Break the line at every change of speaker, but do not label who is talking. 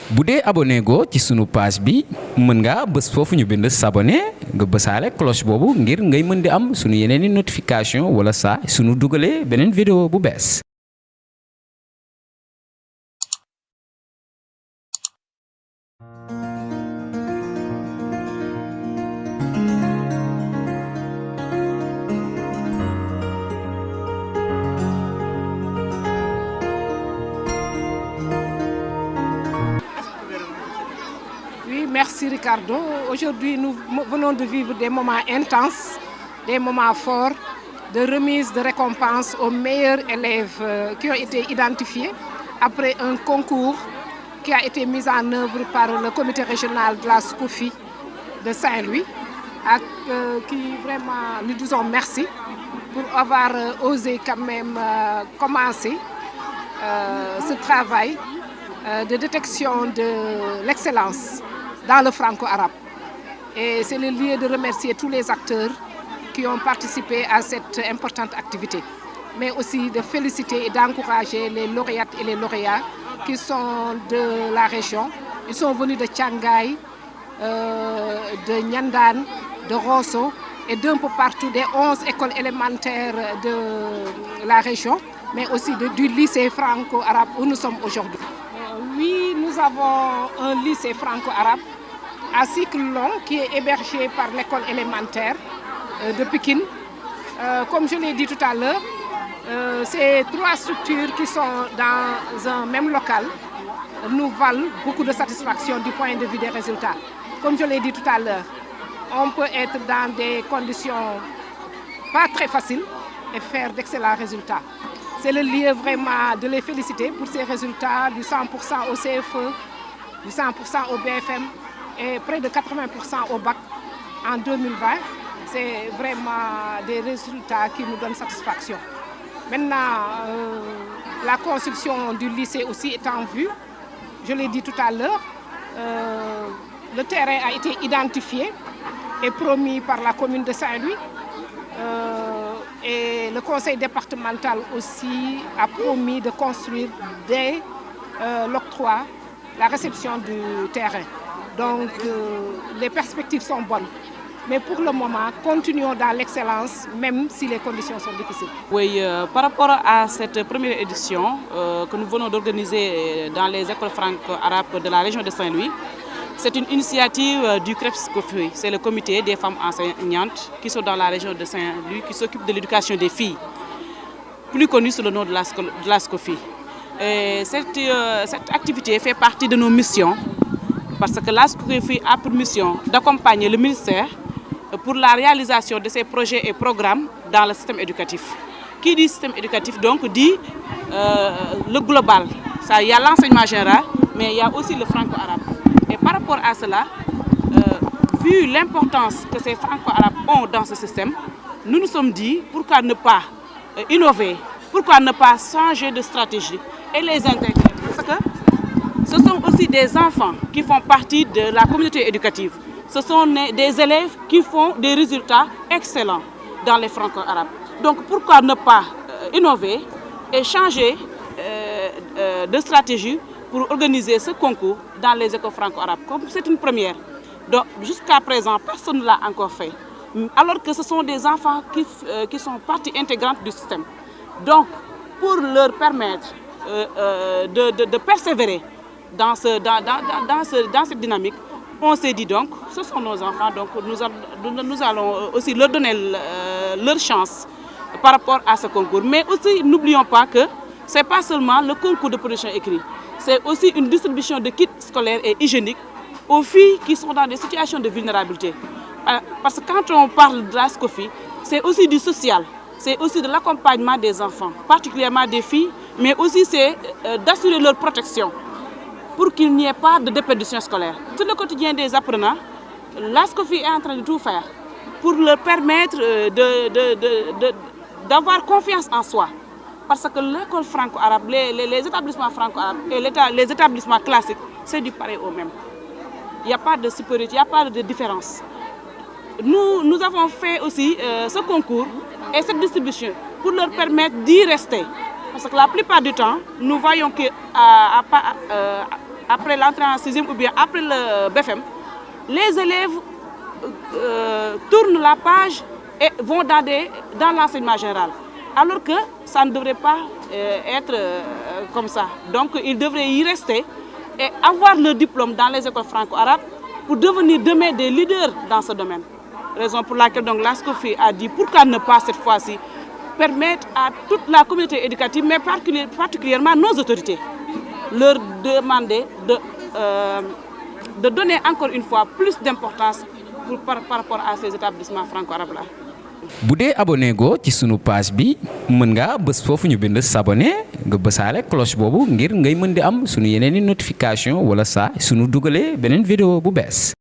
bu dee abonné go ci sunu page bi mën nga bës foofu ñu bind s'abonner nga bësaale cloche boobu ngir ngay mën di am sunu yeneeni notification wala saa sunu dugalee beneen vidéo bu bees.
Oui, merci Ricardo. Aujourd'hui, nous venons de vivre des moments intenses, des moments forts de remise de récompenses aux meilleurs élèves qui ont été identifiés après un concours qui a été mis en œuvre par le comité régional de la SCOFI de Saint-Louis, qui vraiment nous disons merci pour avoir osé quand même commencer ce travail de détection de l'excellence dans le franco-arabe. Et c'est le lieu de remercier tous les acteurs qui ont participé à cette importante activité, mais aussi de féliciter et d'encourager les lauréates et les lauréats qui sont de la région. Ils sont venus de Tiangaï, de Nyandan, de Rosso et d'un peu partout des 11 écoles élémentaires de la région, mais aussi du lycée franco-arabe où nous sommes aujourd'hui. Oui, nous avons un lycée franco-arabe à cycle long qui est hébergé par l'école élémentaire de Pékin. Comme je l'ai dit tout à l'heure, ces trois structures qui sont dans un même local nous valent beaucoup de satisfaction du point de vue des résultats. Comme je l'ai dit tout à l'heure, on peut être dans des conditions pas très faciles et faire d'excellents résultats. C'est le lieu vraiment de les féliciter pour ces résultats du 100% au CFE, du 100% au BFM et près de 80% au bac en 2020. C'est vraiment des résultats qui nous donnent satisfaction. Maintenant, la construction du lycée aussi est en vue. Je l'ai dit tout à l'heure, le terrain a été identifié et promis par la commune de Saint-Louis. Et le conseil départemental aussi a promis de construire dès l'octroi la réception du terrain. Donc les perspectives sont bonnes. Mais pour le moment, continuons dans l'excellence, même si les conditions sont difficiles.
Oui, par rapport à cette première édition que nous venons d'organiser dans les écoles franco-arabes de la région de Saint-Louis, c'est une initiative du CREPS-COFI, c'est le comité des femmes enseignantes qui sont dans la région de Saint-Louis, qui s'occupe de l'éducation des filles, plus connu sous le nom de la SCOFI. Cette activité fait partie de nos missions, parce que la SCOFI a pour mission d'accompagner le ministère pour la réalisation de ces projets et programmes dans le système éducatif. Qui dit système éducatif, donc, dit le global. Il y a l'enseignement général, mais il y a aussi le franco-arabe. Et par rapport à cela, vu l'importance que ces franco-arabes ont dans ce système, nous nous sommes dit pourquoi ne pas innover, pourquoi ne pas changer de stratégie et les intégrer. Parce que ce sont aussi des enfants qui font partie de la communauté éducative. Ce sont des élèves qui font des résultats excellents dans les franco-arabes. Donc pourquoi ne pas innover et changer de stratégie pour organiser ce concours dans les écoles franco-arabes. Comme c'est une première, donc jusqu'à présent, personne ne l'a encore fait. Alors que ce sont des enfants qui sont partie intégrante du système. Donc, pour leur permettre de persévérer dans cette dynamique, on s'est dit donc, ce sont nos enfants, donc nous allons aussi leur donner leur chance par rapport à ce concours. Mais aussi, n'oublions pas que ce n'est pas seulement le concours de production écrite, c'est aussi une distribution de kits scolaires et hygiéniques aux filles qui sont dans des situations de vulnérabilité. Parce que quand on parle de la SCOFI, c'est aussi du social, c'est aussi de l'accompagnement des enfants, particulièrement des filles, mais aussi c'est d'assurer leur protection pour qu'il n'y ait pas de déperdition scolaire. Sur le quotidien des apprenants, la SCOFI est en train de tout faire pour leur permettre d'avoir confiance en soi. Parce que l'école franco-arabe, les établissements franco-arabes et les établissements classiques, c'est du pareil au même. Il n'y a pas de supériorité, il n'y a pas de différence. Nous avons fait aussi ce concours et cette distribution pour leur permettre d'y rester. Parce que la plupart du temps, nous voyons qu'à après l'entrée en 6e ou bien après le BFM, les élèves tournent la page et vont dans l'enseignement général. Alors que ça ne devrait pas être comme ça. Donc ils devraient y rester et avoir le diplôme dans les écoles franco-arabes pour devenir demain des leaders dans ce domaine. Raison pour laquelle donc la SCOFI a dit pourquoi ne pas cette fois-ci permettre à toute la communauté éducative, mais particulièrement nos autorités, leur demander de donner encore une fois plus d'importance par rapport à ces établissements franco-arabes-là.
bu dee abonné go ci sunu page bi mën nga bës foofu ñu bind s'abonner nga bësaale cloche boobu ngir ngay mën di am sunu yeneeni notification wala saa sunu dugalee beneen vidéo bu bees